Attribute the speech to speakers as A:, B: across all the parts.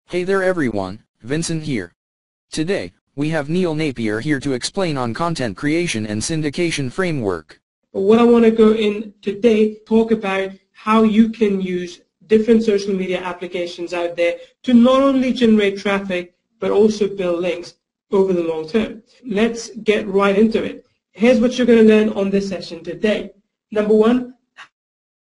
A: Hey there everyone, Vincent here. Today, we have Neil Napier here to explain on content creation and syndication framework.
B: What I want to go in today, talk about how you can use different social media applications out there to not only generate traffic, but also build links over the long term. Let's get right into it. Here's what you're going to learn on this session today. Number one,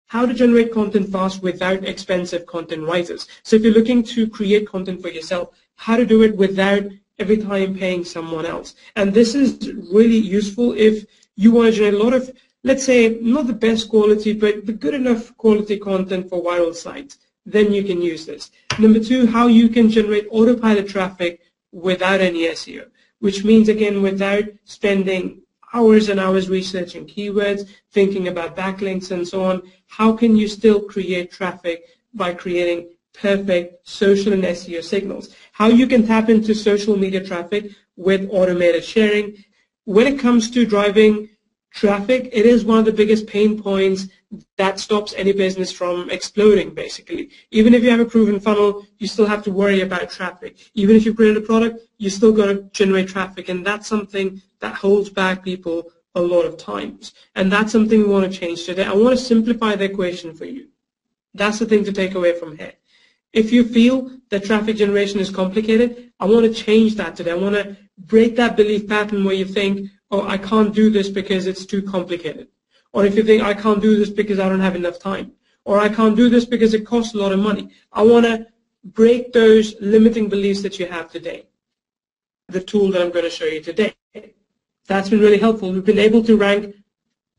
B: how to generate content fast without expensive content writers. So if you're looking to create content for yourself, how to do it without every time paying someone else. And this is really useful if you want to generate a lot of, let's say, not the best quality, but the good enough quality content for viral sites. Then you can use this. Number two, how you can generate autopilot traffic without any SEO, which means, again, without spending hours and hours researching keywords, thinking about backlinks and so on. How can you still create traffic by creating perfect social and SEO signals? How you can tap into social media traffic with automated sharing. When it comes to driving traffic, it is one of the biggest pain points that stops any business from exploding, basically. Even if you have a proven funnel, you still have to worry about traffic. Even if you create a product, you still got to generate traffic, and that's something that holds back people a lot of times. And that's something we want to change today. I want to simplify the equation for you. That's the thing to take away from here. If you feel that traffic generation is complicated, I want to change that today. I want to break that belief pattern where you think, oh, I can't do this because it's too complicated. Or if you think, I can't do this because I don't have enough time. Or I can't do this because it costs a lot of money. I want to break those limiting beliefs that you have today. The tool that I'm going to show you today. That's been really helpful. We've been able to rank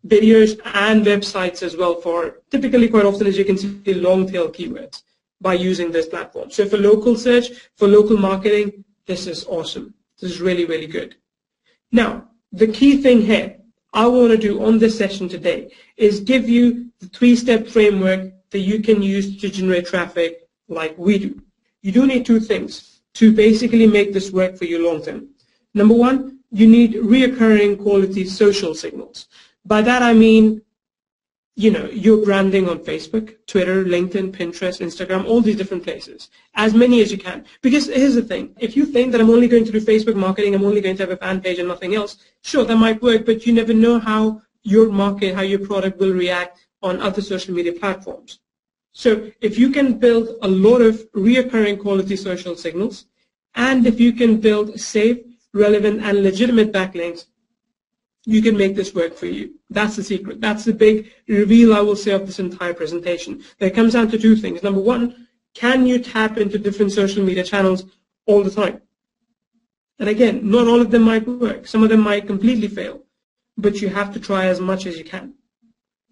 B: videos and websites as well for typically quite often, as you can see, long tail keywords by using this platform. So for local search, for local marketing, this is awesome. This is really, really good. Now, the key thing here I want to do on this session today is give you the three-step framework that you can use to generate traffic like we do. You do need two things to basically make this work for you long term. Number one, you need reoccurring quality social signals. By that I mean, your branding on Facebook, Twitter, LinkedIn, Pinterest, Instagram, all these different places, as many as you can. Because here's the thing, if you think that I'm only going to do Facebook marketing, I'm only going to have a fan page and nothing else, sure, that might work, but you never know how your market, how your product will react on other social media platforms. So if you can build a lot of reoccurring quality social signals, and if you can build safe, relevant, and legitimate backlinks, you can make this work for you. That's the secret. That's the big reveal, I will say, of this entire presentation. It comes down to two things. Number one, can you tap into different social media channels all the time? And again, not all of them might work. Some of them might completely fail, but you have to try as much as you can.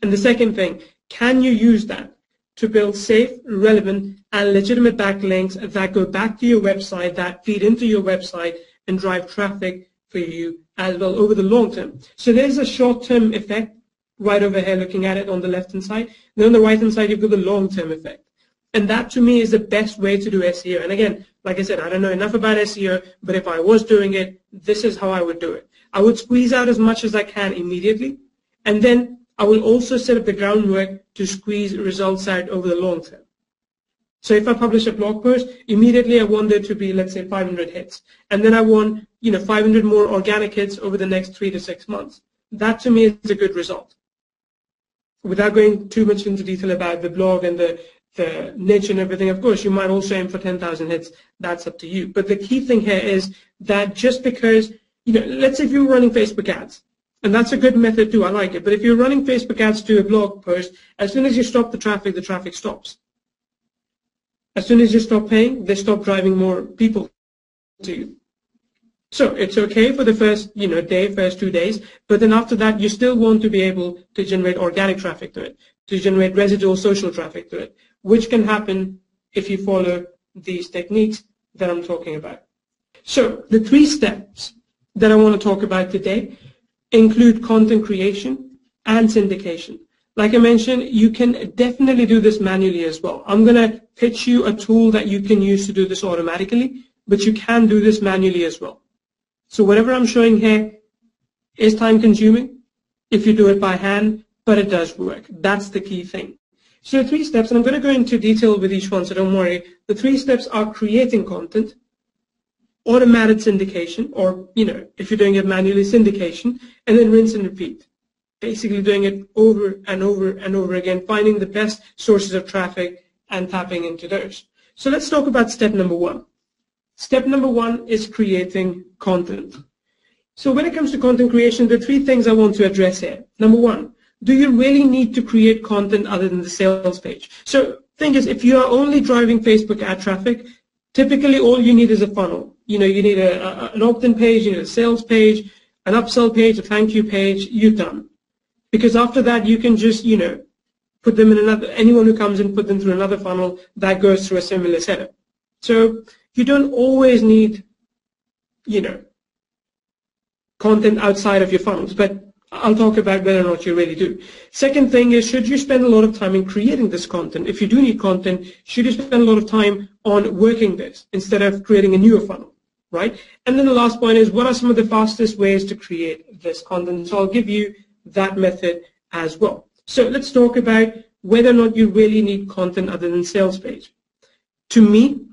B: And the second thing, can you use that to build safe, relevant, and legitimate backlinks that go back to your website, that feed into your website, and drive traffic for you as well over the long term. So there's a short-term effect right over here looking at it on the left-hand side. Then on the right-hand side, you've got the long-term effect. And that, to me, is the best way to do SEO. And again, like I said, I don't know enough about SEO, but if I was doing it, this is how I would do it. I would squeeze out as much as I can immediately, and then I will also set up the groundwork to squeeze results out over the long term. So if I publish a blog post, immediately I want there to be, let's say, 500 hits. And then I want, 500 more organic hits over the next 3 to 6 months. That, to me, is a good result. Without going too much into detail about the blog and the niche and everything, of course, you might also aim for 10,000 hits. That's up to you. But the key thing here is that just because, let's say if you're running Facebook ads, and that's a good method too, I like it. But if you're running Facebook ads to a blog post, as soon as you stop the traffic stops. As soon as you stop paying, they stop driving more people to you. So it's okay for the first, first 2 days, but then after that, you still want to be able to generate organic traffic to it, to generate residual social traffic to it, which can happen if you follow these techniques that I'm talking about. So the 3 steps that I want to talk about today include content creation and syndication. Like I mentioned, you can definitely do this manually as well. I'm going to pitch you a tool that you can use to do this automatically, but you can do this manually as well. So whatever I'm showing here is time consuming if you do it by hand, but it does work. That's the key thing. So the 3 steps, and I'm going to go into detail with each one, so don't worry. The 3 steps are creating content, automated syndication, or, if you're doing it manually, syndication, and then rinse and repeat. Basically doing it over and over and over again, finding the best sources of traffic and tapping into those. So let's talk about step number 1. Step number 1 is creating content. So when it comes to content creation, there are 3 things I want to address here. Number 1, do you really need to create content other than the sales page? So thing is, if you are only driving Facebook ad traffic, typically all you need is a funnel. You need an opt-in page, you need a sales page, an upsell page, a thank you page, you're done. Because after that, you can just, put them in anyone who comes in, put them through another funnel that goes through a similar setup. So you don't always need, content outside of your funnels, but I'll talk about whether or not you really do. Second thing is, should you spend a lot of time in creating this content? If you do need content, should you spend a lot of time on working this instead of creating a newer funnel, right? And then the last point is, what are some of the fastest ways to create this content? So I'll give you that method as well. So let's talk about whether or not you really need content other than sales page. To me,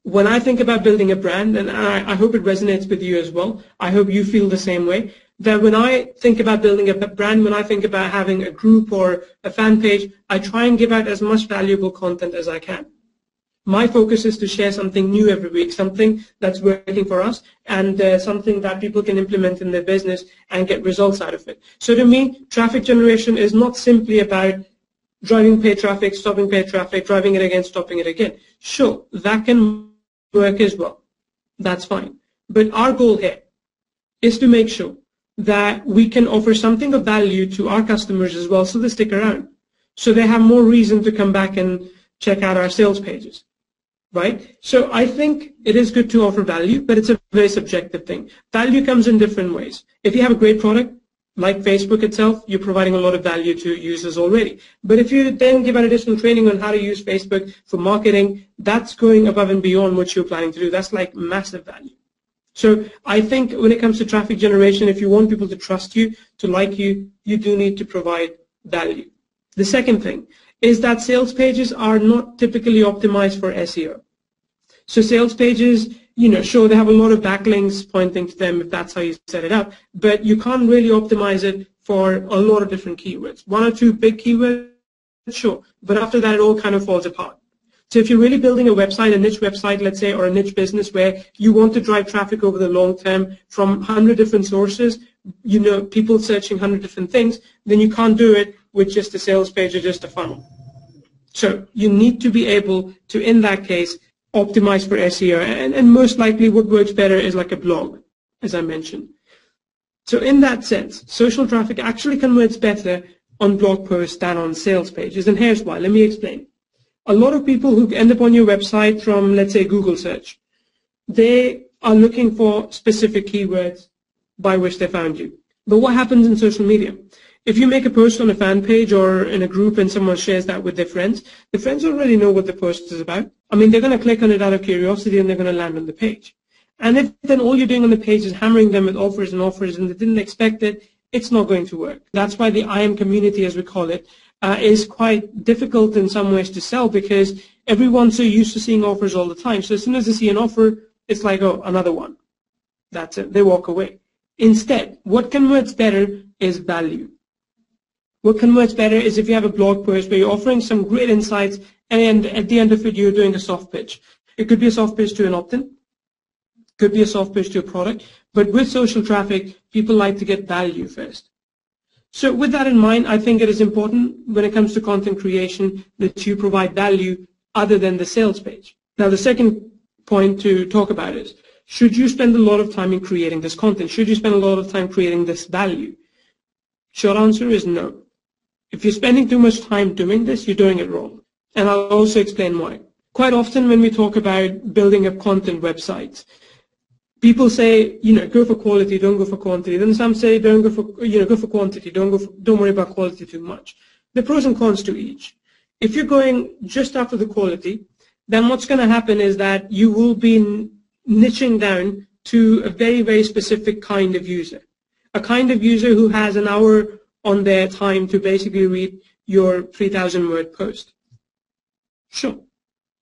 B: when I think about building a brand, and I hope it resonates with you as well, I hope you feel the same way, that when I think about building a brand, when I think about having a group or a fan page, I try and give out as much valuable content as I can. My focus is to share something new every week, something that's working for us, and something that people can implement in their business and get results out of it. So to me, traffic generation is not simply about driving paid traffic, stopping paid traffic, driving it again, stopping it again. Sure, that can work as well. That's fine. But our goal here is to make sure that we can offer something of value to our customers as well, so they stick around, so they have more reason to come back and check out our sales pages. Right? So I think it is good to offer value, but it's a very subjective thing. Value comes in different ways. If you have a great product, like Facebook itself, you're providing a lot of value to users already. But if you then give an additional training on how to use Facebook for marketing, that's going above and beyond what you're planning to do. That's like massive value. So I think when it comes to traffic generation, if you want people to trust you, to like you, you do need to provide value. The second thing is that sales pages are not typically optimized for SEO. So sales pages, sure, they have a lot of backlinks pointing to them if that's how you set it up, but you can't really optimize it for a lot of different keywords. 1 or 2 big keywords, sure, but after that it all kind of falls apart. So if you're really building a website, a niche website, let's say, or a niche business where you want to drive traffic over the long term from 100 different sources, people searching 100 different things, then you can't do it with just a sales page or just a funnel. So you need to be able to, in that case, optimize for SEO. And most likely what works better is like a blog, as I mentioned. So in that sense, social traffic actually converts better on blog posts than on sales pages. And here's why. Let me explain. A lot of people who end up on your website from, let's say, Google search, they are looking for specific keywords by which they found you. But what happens in social media? If you make a post on a fan page or in a group and someone shares that with their friends, the friends already know what the post is about. I mean, they're going to click on it out of curiosity and they're going to land on the page. And if then all you're doing on the page is hammering them with offers and offers and they didn't expect it, it's not going to work. That's why the IM community, as we call it, is quite difficult in some ways to sell, because everyone's so used to seeing offers all the time. So as soon as they see an offer, it's like, oh, another one. That's it. They walk away. Instead, what converts better is value. What converts better is if you have a blog post where you're offering some great insights and at the end of it you're doing a soft pitch. It could be a soft pitch to an opt-in, could be a soft pitch to a product, but with social traffic, people like to get value first. So with that in mind, I think it is important when it comes to content creation that you provide value other than the sales page. Now the second point to talk about is, should you spend a lot of time in creating this content? Should you spend a lot of time creating this value? Short answer is no. If you're spending too much time doing this, you're doing it wrong. And I'll also explain why. Quite often when we talk about building up content websites, people say, go for quality, don't go for quantity. Then some say, don't go for, go for quantity, don't worry about quality too much. The pros and cons to each. If you're going just after the quality, then what's going to happen is that you will be niching down to a very, very specific kind of user. A kind of user who has an hour on their time to basically read your 3,000 word post. Sure.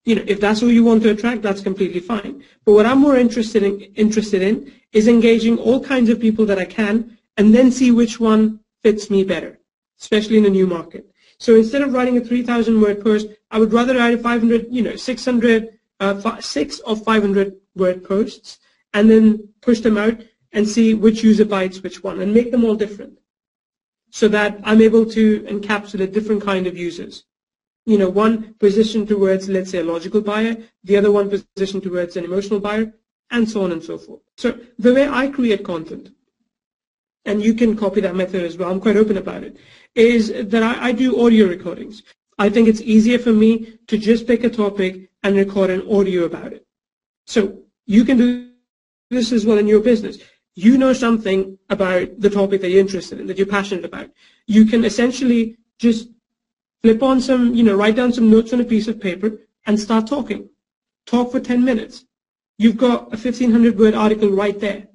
B: If that's who you want to attract, that's completely fine. But what I'm more interested in is engaging all kinds of people that I can, and then see which one fits me better, especially in a new market. So instead of writing a 3,000 word post, I would rather write a 500, 600, 6 or 500 word posts, and then push them out and see which user bites which one, and make them all different, so that I'm able to encapsulate different kind of users. One positioned towards, let's say, a logical buyer, the other one positioned towards an emotional buyer, and so on and so forth. So the way I create content, and you can copy that method as well, I'm quite open about it, is that I do audio recordings. I think it's easier for me to just pick a topic and record an audio about it. So you can do this as well in your business. You know something about the topic that you're interested in, that you're passionate about. You can essentially just flip on some, write down some notes on a piece of paper and start talking. Talk for 10 minutes. You've got a 1,500 word article right there.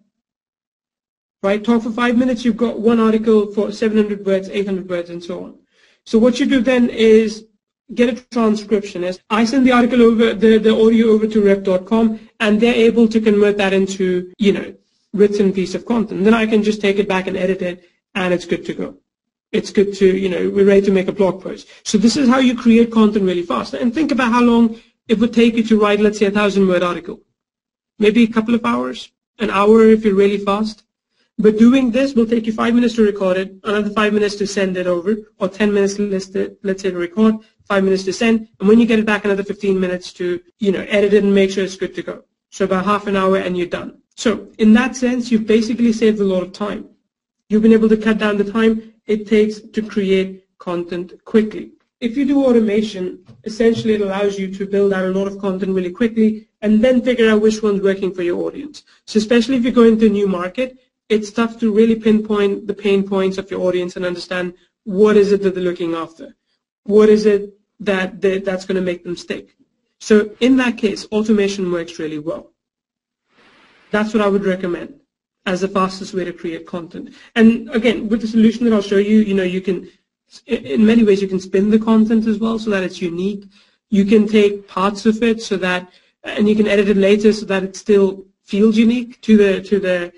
B: Right? Talk for 5 minutes, you've got one article for 700 words, 800 words, and so on. So what you do then is get a transcription. I send the article over, the audio over to rep.com, and they're able to convert that into, written piece of content. Then I can just take it back and edit it, and it's good to go. It's good to, we're ready to make a blog post. So this is how you create content really fast. And think about how long it would take you to write, let's say, a 1,000-word article. Maybe a couple of hours, an hour if you're really fast. But doing this will take you 5 minutes to record it, another 5 minutes to send it over, or 10 minutes, let's say, to record, 5 minutes to send, and when you get it back, another 15 minutes to, edit it and make sure it's good to go. So about half an hour and you're done. So in that sense, you've basically saved a lot of time. You've been able to cut down the time it takes to create content quickly. If you do automation, essentially it allows you to build out a lot of content really quickly and then figure out which one's working for your audience. So especially if you're going to a new market, it's tough to really pinpoint the pain points of your audience and understand what is it that they're looking after. What is it that's going to make them stick? So in that case, automation works really well. That's what I would recommend as the fastest way to create content. And again, with the solution that I'll show you, you can, in many ways, you can spin the content as well so that it's unique. You can take parts of it so that, and you can edit it later so that it still feels unique to the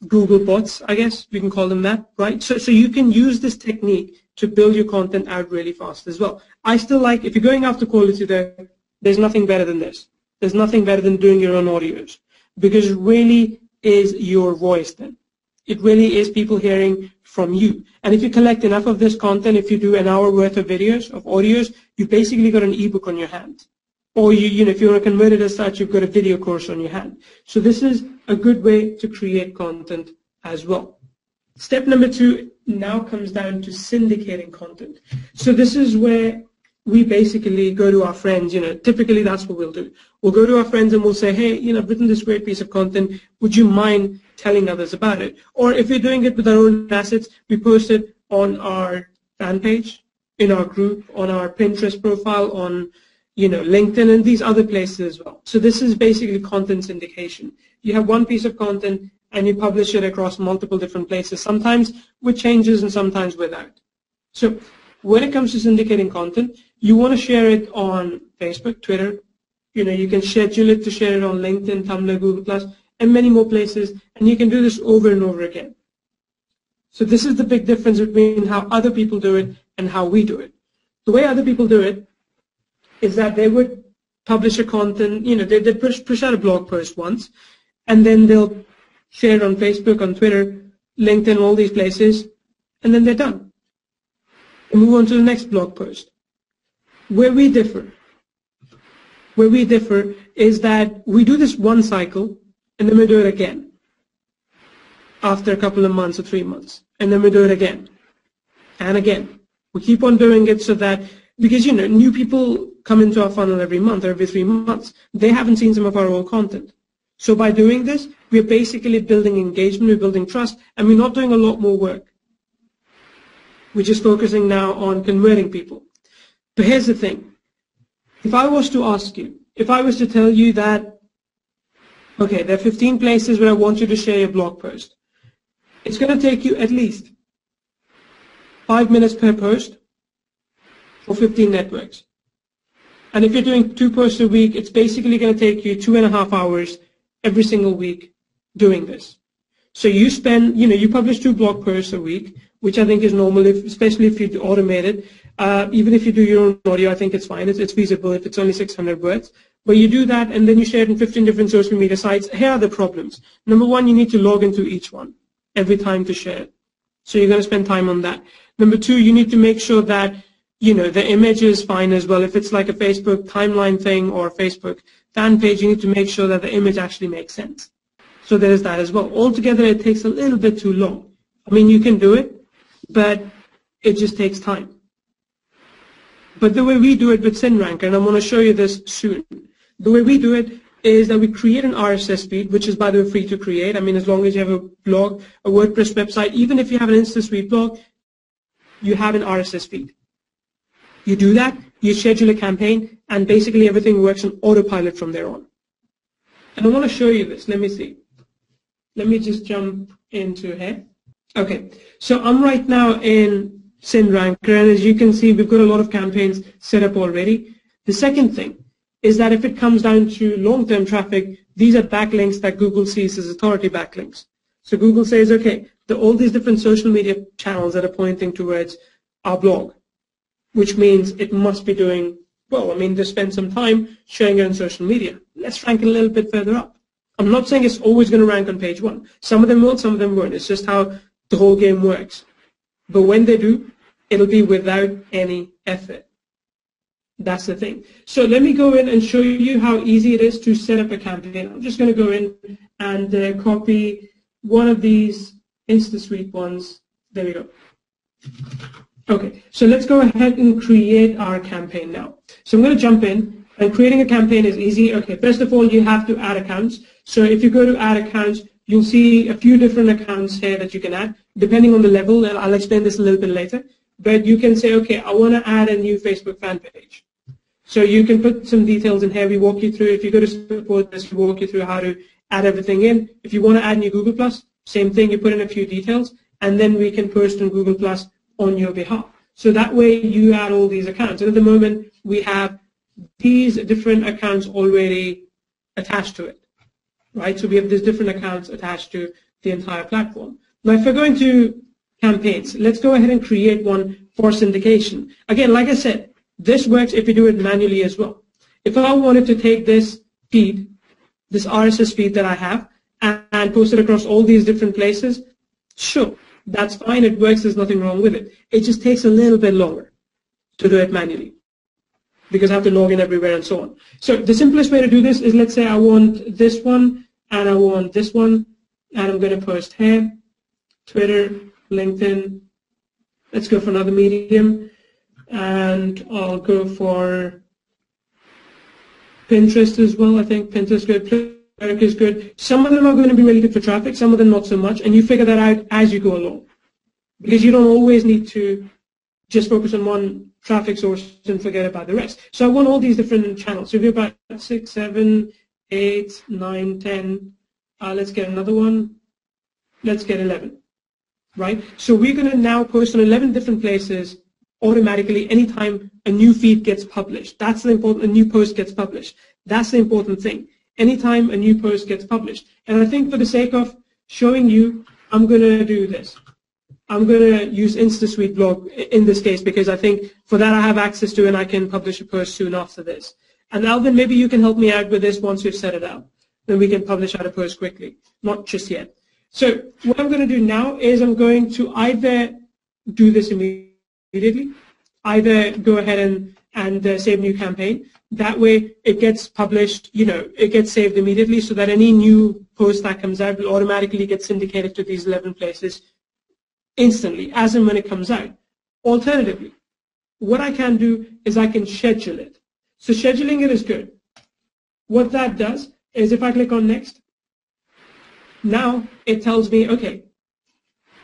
B: Google bots, I guess we can call them that, right? So you can use this technique to build your content out really fast as well. I still like, if you're going after quality there's nothing better than this. There's nothing better than doing your own audios, because it really is your voice then. It really is people hearing from you. And if you collect enough of this content, if you do an hour worth of videos, of audios, you've basically got an ebook on your hands. Or if you want to convert it as such, you've got a video course on your hand. So this is a good way to create content as well. Step number 2 now comes down to syndicating content. So this is where we basically go to our friends. Typically that's what we'll do. We'll go to our friends and we'll say, hey, I've written this great piece of content. Would you mind telling others about it? Or if we're doing it with our own assets, we post it on our fan page, in our group, on our Pinterest profile, on LinkedIn and these other places as well. So this is basically content syndication. You have one piece of content and you publish it across multiple different places, sometimes with changes and sometimes without. So when it comes to syndicating content, you want to share it on Facebook, Twitter. You can schedule it to share it on LinkedIn, Tumblr, Google+, and many more places, and you can do this over and over again. So this is the big difference between how other people do it and how we do it. The way other people do it is that they would publish a content, they push out a blog post once, and then they'll share it on Facebook, on Twitter, LinkedIn, all these places, and then they're done. And move on to the next blog post. Where we differ is that we do this one cycle, and then we do it again after a couple of months or 3 months, and then we do it again and again. We keep on doing it so that, because new people come into our funnel every month or every 3 months. They haven't seen some of our old content. So by doing this, we're basically building engagement, we're building trust, and we're not doing a lot more work. We're just focusing now on converting people. But here's the thing. If I was to ask you, if I was to tell you that, okay, there are 15 places where I want you to share your blog post, it's going to take you at least 5 minutes per post, for 15 networks. And if you're doing 2 posts a week, it's basically going to take you 2.5 hours every single week doing this. So you spend, you publish 2 blog posts a week, which I think is normal, especially if you automate it. Even if you do your own audio, I think it's fine. It's feasible if it's only 600 words. But you do that, and then you share it in 15 different social media sites. Here are the problems. Number one, you need to log into each one every time to share it. So you're going to spend time on that. Number two, you need to make sure that, the image is fine as well. If it's like a Facebook timeline thing or a Facebook fan page, you need to make sure that the image actually makes sense. So there's that as well. Altogether, it takes a little bit too long. I mean, you can do it, but it just takes time. But the way we do it with SyndRanker, and I'm going to show you this soon, the way we do it is that we create an RSS feed, which is, by the way, free to create. I mean, as long as you have a blog, a WordPress website, even if you have an InstaSuite blog, you have an RSS feed. You do that, you schedule a campaign, and basically everything works on autopilot from there on. And I want to show you this. Let me see. Let me just jump into here. Okay, so I'm right now in SyndRanker, and as you can see, we've got a lot of campaigns set up already. The second thing is that if it comes down to long-term traffic, these are backlinks that Google sees as authority backlinks. So Google says, okay, all these different social media channels that are pointing towards our blog, which means it must be doing well. I mean, they spend some time sharing it on social media. Let's rank it a little bit further up. I'm not saying it's always going to rank on page 1. Some of them will, some of them won't. It's just how the whole game works. But when they do, it'll be without any effort. That's the thing. So let me go in and show you how easy it is to set up a campaign. I'm just going to go in and copy one of these InstaSuite ones. There we go. Okay, so let's go ahead and create our campaign now. So I'm going to jump in, and creating a campaign is easy. Okay, first of all, you have to add accounts. So if you go to add accounts, you'll see a few different accounts here that you can add, depending on the level, and I'll explain this a little bit later. But you can say, okay, I want to add a new Facebook fan page. So you can put some details in here. We walk you through, if you go to support this, we walk you through how to add everything in. If you want to add new Google+, same thing, you put in a few details, and then we can post on Google+ on your behalf. So that way you add all these accounts. And at the moment, we have these different accounts already attached to it, right? So we have these different accounts attached to the entire platform. Now, if we're going to campaigns, let's go ahead and create one for syndication. Again, like I said, this works if you do it manually as well. If I wanted to take this feed, this RSS feed that I have, and post it across all these different places, sure. That's fine, it works, there's nothing wrong with it. It just takes a little bit longer to do it manually because I have to log in everywhere and so on. So the simplest way to do this is, let's say I want this one and I want this one, and I'm going to post here, Twitter, LinkedIn, let's go for another medium, and I'll go for Pinterest as well. I think Pinterest is good. Is good. Some of them are going to be really good for traffic, some of them not so much, and you figure that out as you go along, because you don't always need to just focus on one traffic source and forget about the rest. So I want all these different channels. So if you're about 6, 7, 8, 9, 10, let's get another one. Let's get 11, right? So we're going to now post on 11 different places automatically anytime a new feed gets published. That's the important, a new post gets published. That's the important thing. Anytime a new post gets published. And I think for the sake of showing you, I'm going to do this. I'm going to use InstaSuite blog in this case, because I think for that I have access to, and I can publish a post soon after this. And Alvin, maybe you can help me out with this once we've set it out. Then we can publish out a post quickly. Not just yet. So what I'm going to do now is I'm going to either do this immediately, either go ahead and save new campaign. That way it gets published, it gets saved immediately, so that any new post that comes out will automatically get syndicated to these 11 places instantly, as and when it comes out. Alternatively, what I can do is I can schedule it. So scheduling it is good. What that does is, if I click on next, now it tells me, okay,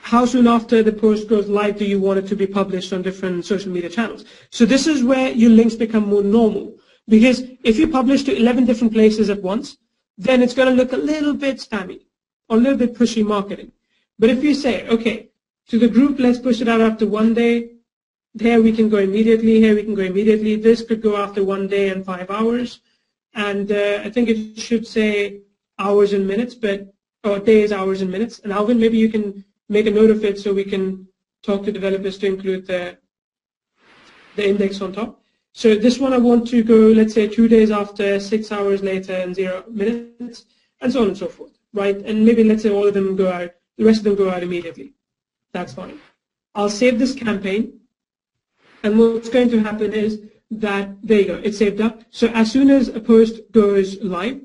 B: how soon after the post goes live do you want it to be published on different social media channels? So this is where your links become more normal. Because if you publish to 11 different places at once, then it's going to look a little bit spammy or a little bit pushy marketing. But if you say, okay, to the group, let's push it out after 1 day, Here we can go immediately, here we can go immediately. This could go after 1 day and 5 hours. And I think it should say hours and minutes, or days, hours, and minutes. And Alvin, maybe you can make a note of it so we can talk to developers to include the index on top. So this one I want to go, let's say 2 days after, 6 hours later, and 0 minutes, and so on and so forth, right? And maybe let's say all of them go out, the rest of them go out immediately. That's fine. I'll save this campaign, and what's going to happen is that, there you go, it's saved up. So as soon as a post goes live,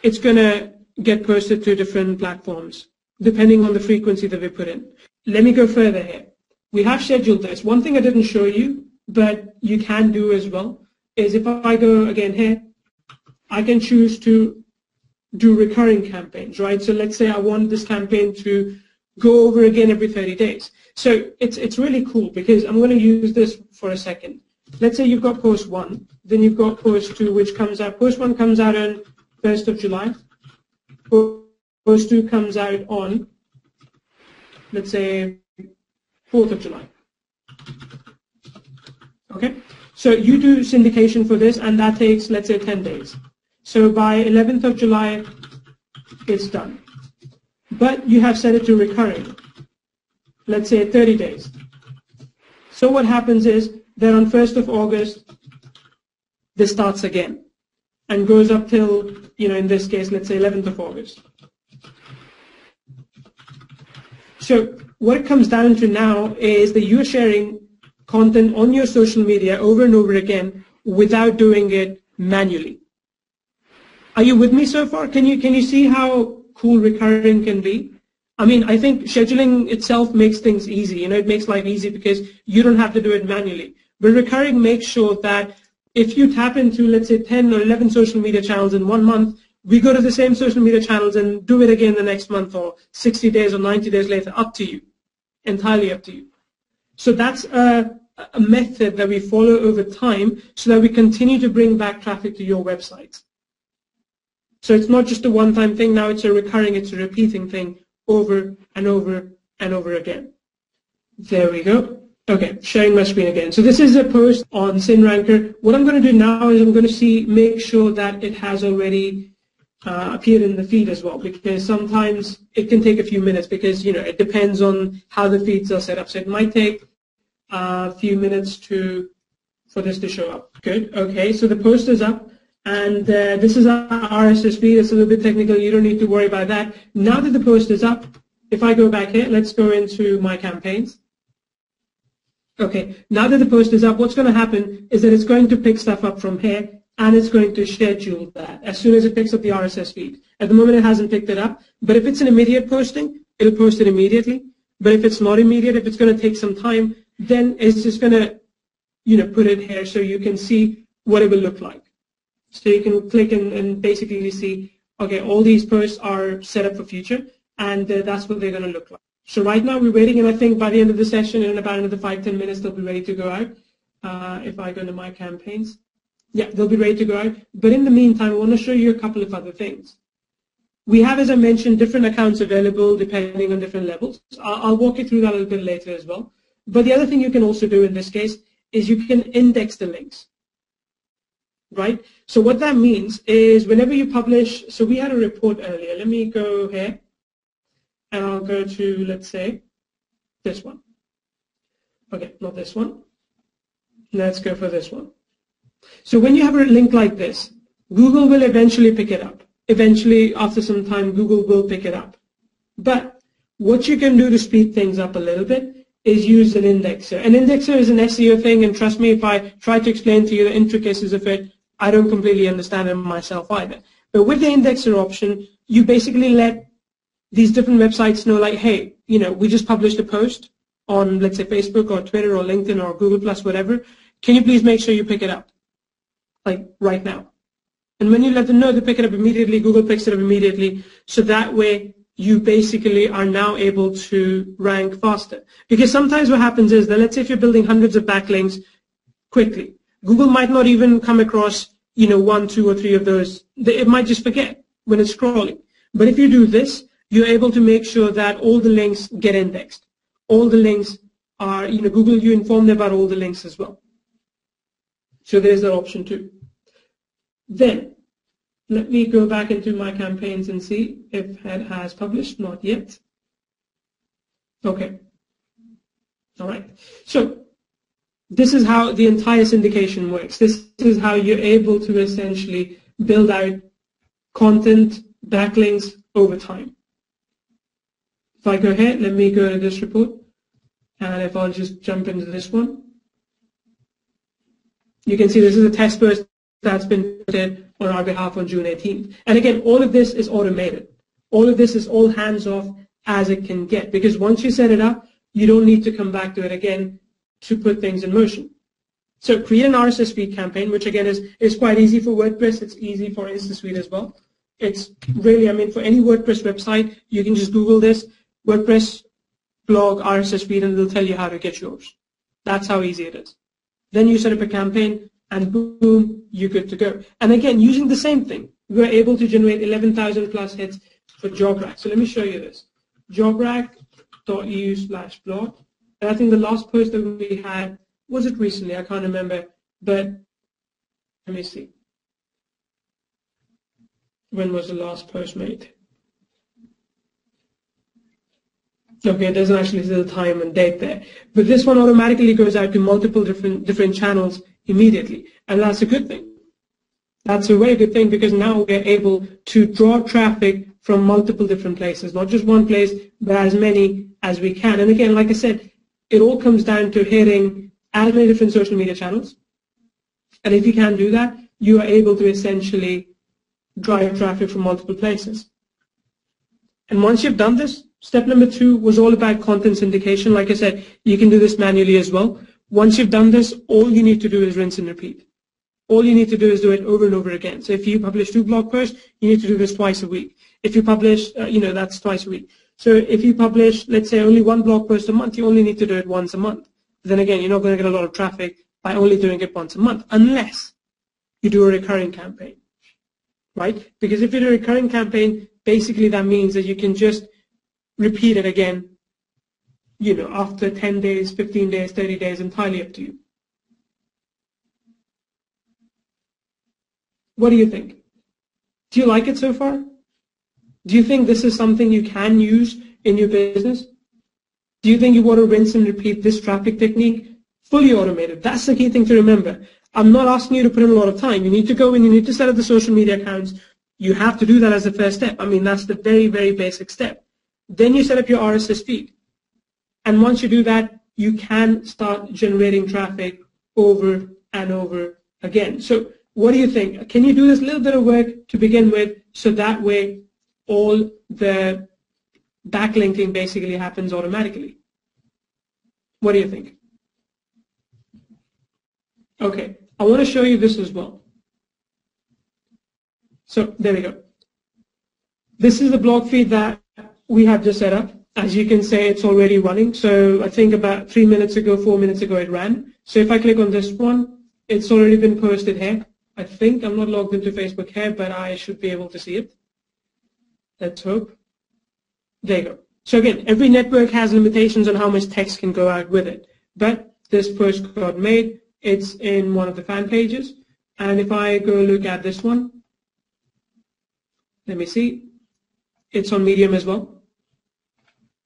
B: it's going to get posted to different platforms, depending on the frequency that we put in. Let me go further here. We have scheduled this. One thing I didn't show you, but you can do as well, is if I go again here, I can choose to do recurring campaigns, right? So let's say I want this campaign to go over again every 30 days. So it's really cool because I'm going to use this for a second. Let's say you've got post 1, then you've got post 2, which comes out. Post 1 comes out on 1st of July. Post 2 comes out on, let's say, 4th of July. Okay, so you do syndication for this, and that takes, let's say, 10 days. So by 11th of July, it's done. But you have set it to recurring, let's say 30 days. So what happens is that on 1st of August, this starts again and goes up till, in this case, let's say 11th of August. So what it comes down to now is that you're sharing content on your social media over and over again without doing it manually. Are you with me so far? Can you see how cool recurring can be? I mean, I think scheduling itself makes things easy. It makes life easy because you don't have to do it manually. But recurring makes sure that if you tap into, let's say, 10 or 11 social media channels in 1 month, we go to the same social media channels and do it again the next month or 60 days or 90 days later, up to you, entirely up to you. So that's a method that we follow over time so that we continue to bring back traffic to your website. So it's not just a one-time thing, now it's a recurring, it's a repeating thing over and over and over again. There we go. Okay, sharing my screen again. So this is a post on SyndRanker. What I'm going to do now is I'm going to make sure that it has already appeared in the feed as well, because sometimes it can take a few minutes because, it depends on how the feeds are set up. So it might take a few minutes for this to show up. Good. Okay, so the post is up. And this is our RSS feed. It's a little bit technical. You don't need to worry about that. Now that the post is up, if I go back here, let's go into my campaigns. Okay, now that the post is up, what's going to happen is that it's going to pick stuff up from here, and it's going to schedule that as soon as it picks up the RSS feed. At the moment, it hasn't picked it up. But if it's an immediate posting, it'll post it immediately. But if it's not immediate, if it's going to take some time, then it's just going to, put it here so you can see what it will look like. So you can click and basically see, okay, all these posts are set up for future, and that's what they're going to look like. So right now we're waiting, and I think by the end of the session, in about another 5-10 minutes, they'll be ready to go out. If I go to my campaigns, yeah, they'll be ready to go out. But in the meantime, I want to show you a couple of other things. We have, as I mentioned, different accounts available depending on different levels. I'll walk you through that a little bit later as well. But the other thing you can also do in this case is you can index the links. Right? So what that means is whenever you publish, so we had a report earlier. Let me go here, and I'll go to, let's say, this one. Okay, not this one. Let's go for this one. So when you have a link like this, Google will eventually pick it up. Eventually, after some time, Google will pick it up. But what you can do to speed things up a little bit is use an indexer. An indexer is an SEO thing, and trust me, if I try to explain to you the intricacies of it, I don't completely understand it myself either. But with the indexer option, you basically let these different websites know, like, hey, we just published a post on, let's say, Facebook or Twitter or LinkedIn or Google Plus, whatever. Can you please make sure you pick it up, like right now? And when you let them know, they pick it up immediately. Google picks it up immediately. So that way, you basically are now able to rank faster. Because sometimes what happens is that, let's say if you're building hundreds of backlinks quickly, Google might not even come across, 1, 2, or 3 of those. It might just forget when it's scrolling. But if you do this, you're able to make sure that all the links get indexed. All the links are, Google, you inform them about all the links as well. So there's that option too. Then let me go back into my campaigns and see if it has published. Not yet. Okay. All right. So this is how the entire syndication works. This is how you're able to essentially build out content backlinks over time. If I go ahead, let me go to this report, and if I'll just jump into this one, you can see this is a test post that's been put in on our behalf on June 18th. And again, all of this is automated. All of this is all hands-off as it can get, because once you set it up, you don't need to come back to it again to put things in motion. So create an RSS feed campaign, which again is quite easy for WordPress. It's easy for InstaSuite as well. It's really, I mean, for any WordPress website, you can just Google this, WordPress blog RSS feed, and it'll tell you how to get yours. That's how easy it is. Then you set up a campaign, and boom, you're good to go. And again, using the same thing, we're able to generate 11,000 plus hits for JobRack. So let me show you this. jobrack.eu/blog. And I think the last post that we had, was it recently? I can't remember, but let me see. When was the last post made? Okay, it doesn't actually say the time and date there. But this one automatically goes out to multiple different channels immediately. And that's a good thing. That's a very good thing, because now we're able to draw traffic from multiple different places, not just one place, but as many as we can. And again, like I said, it all comes down to hitting as many different social media channels. And if you can do that, you are able to essentially drive traffic from multiple places. And once you've done this, step number 2 was all about content syndication. Like I said, you can do this manually as well. Once you've done this, all you need to do is rinse and repeat. All you need to do is do it over and over again. So if you publish 2 blog posts, you need to do this twice a week. If you publish, that's twice a week. So if you publish, let's say, only 1 blog post a month, you only need to do it once a month. Then again, you're not going to get a lot of traffic by only doing it once a month, unless you do a recurring campaign, right? Because if you do a recurring campaign, basically that means that you can just repeat it again, after 10 days, 15 days, 30 days, entirely up to you. What do you think? Do you like it so far? Do you think this is something you can use in your business? Do you think you want to rinse and repeat this traffic technique? Fully automated. That's the key thing to remember. I'm not asking you to put in a lot of time. You need to go in, you need to set up the social media accounts. You have to do that as the first step. I mean, that's the very, very basic step. Then you set up your RSS feed. And once you do that, you can start generating traffic over and over again. So what do you think? Can you do this little bit of work to begin with, so that way all the backlinking basically happens automatically? What do you think? Okay, I want to show you this as well. So there we go. This is the blog feed that we have just set up. As you can see, it's already running. So I think about 3 minutes ago, 4 minutes ago, it ran. So if I click on this one, it's already been posted here. I think I'm not logged into Facebook here, but I should be able to see it. Let's hope. There you go. So again, every network has limitations on how much text can go out with it. But this post got made. It's in one of the fan pages. And if I go look at this one, let me see. It's on Medium as well.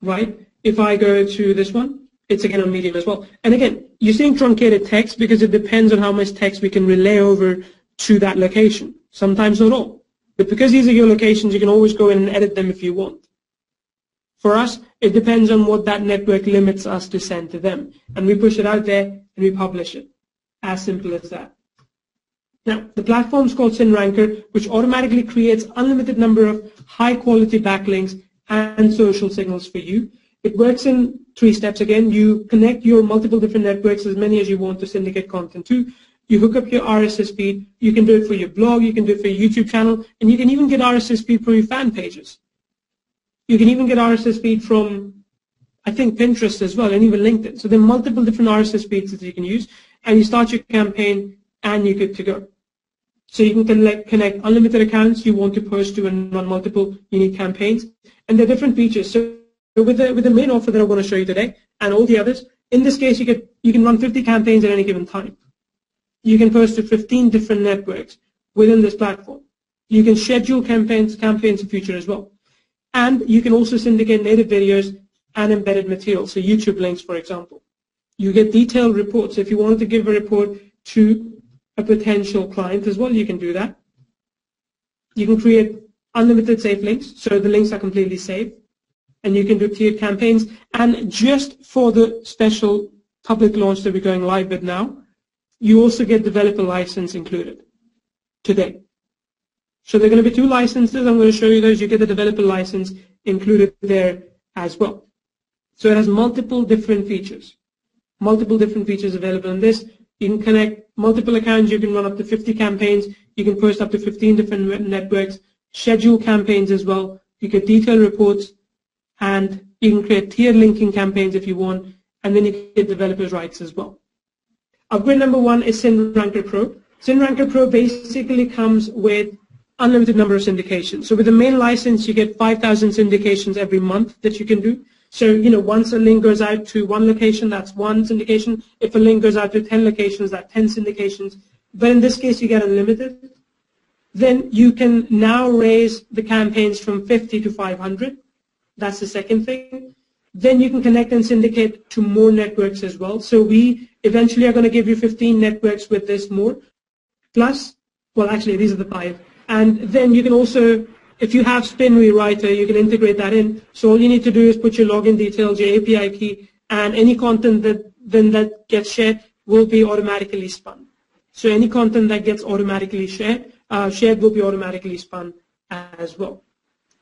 B: Right? If I go to this one, it's again on Medium as well. And again, you're seeing truncated text because it depends on how much text we can relay over to that location. Sometimes not all. But because these are your locations, you can always go in and edit them if you want. For us, it depends on what that network limits us to send to them. And we push it out there and we publish it. As simple as that. Now, the platform is called SyndRanker, which automatically creates unlimited number of high-quality backlinks and social signals for you. It works in 3 steps. Again, you connect your multiple different networks, as many as you want to syndicate content to. You hook up your RSS feed. You can do it for your blog. You can do it for your YouTube channel. And you can even get RSS feed from your fan pages. You can even get RSS feed from, I think, Pinterest as well, and even LinkedIn. So there are multiple different RSS feeds that you can use. And you start your campaign, and you're good to go. So you can connect unlimited accounts you want to post to and run multiple unique campaigns. And there are different features. So with the main offer that I want to show you today, and all the others, In this case, you can run 50 campaigns at any given time. You can post to 15 different networks within this platform. You can schedule campaigns in future as well. And you can also syndicate native videos and embedded material, so YouTube links, for example. You get detailed reports. If you wanted to give a report to a potential client as well, you can do that. You can create unlimited safe links, so the links are completely safe. And you can do tiered campaigns. And just for the special public launch that we're going live with now, you also get developer license included today. So there are going to be 2 licenses. I'm going to show you those. You get the developer license included there as well. So it has multiple different features available in this. You can connect multiple accounts. You can run up to 50 campaigns. You can post up to 15 different networks, schedule campaigns as well. You get detailed reports, and you can create tiered linking campaigns if you want, and then you get developers' rights as well. Upgrade number 1 is SyndRanker Pro. SyndRanker Pro basically comes with unlimited number of syndications. So with the main license, you get 5,000 syndications every month that you can do. So, once a link goes out to one location, that's 1 syndication. If a link goes out to 10 locations, that's 10 syndications. But in this case, you get unlimited. Then you can now raise the campaigns from 50 to 500. That's the second thing. Then you can connect and syndicate to more networks as well. So we eventually are going to give you 15 networks with this more. Plus, well, actually, these are the 5. And then you can also, if you have Spin Rewriter, you can integrate that in. So all you need to do is put your login details, your API key, and any content that gets shared will be automatically spun. So any content that gets automatically shared will be automatically spun as well.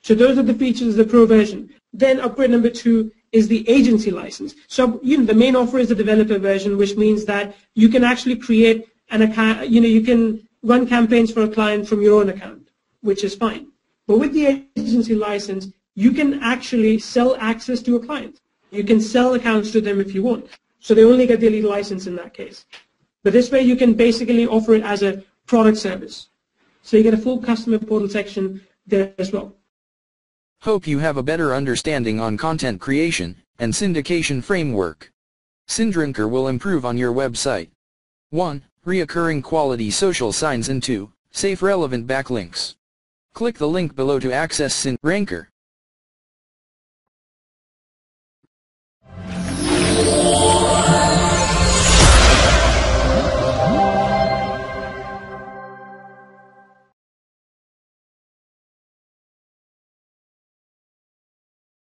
B: So those are the features of the Pro version. Then upgrade number 2 is the agency license. So the main offer is the developer version, which means that you can actually create an account. You can run campaigns for a client from your own account, which is fine. But with the agency license, you can actually sell access to a client. You can sell accounts to them if you want. So they only get the elite license in that case. But this way you can basically offer it as a product service. So you get a full customer portal section there as well.
A: Hope you have a better understanding on content creation and syndication framework. SyndRanker will improve on your website. 1. Reoccurring quality social signs, and 2. Safe relevant backlinks. Click the link below to access SyndRanker.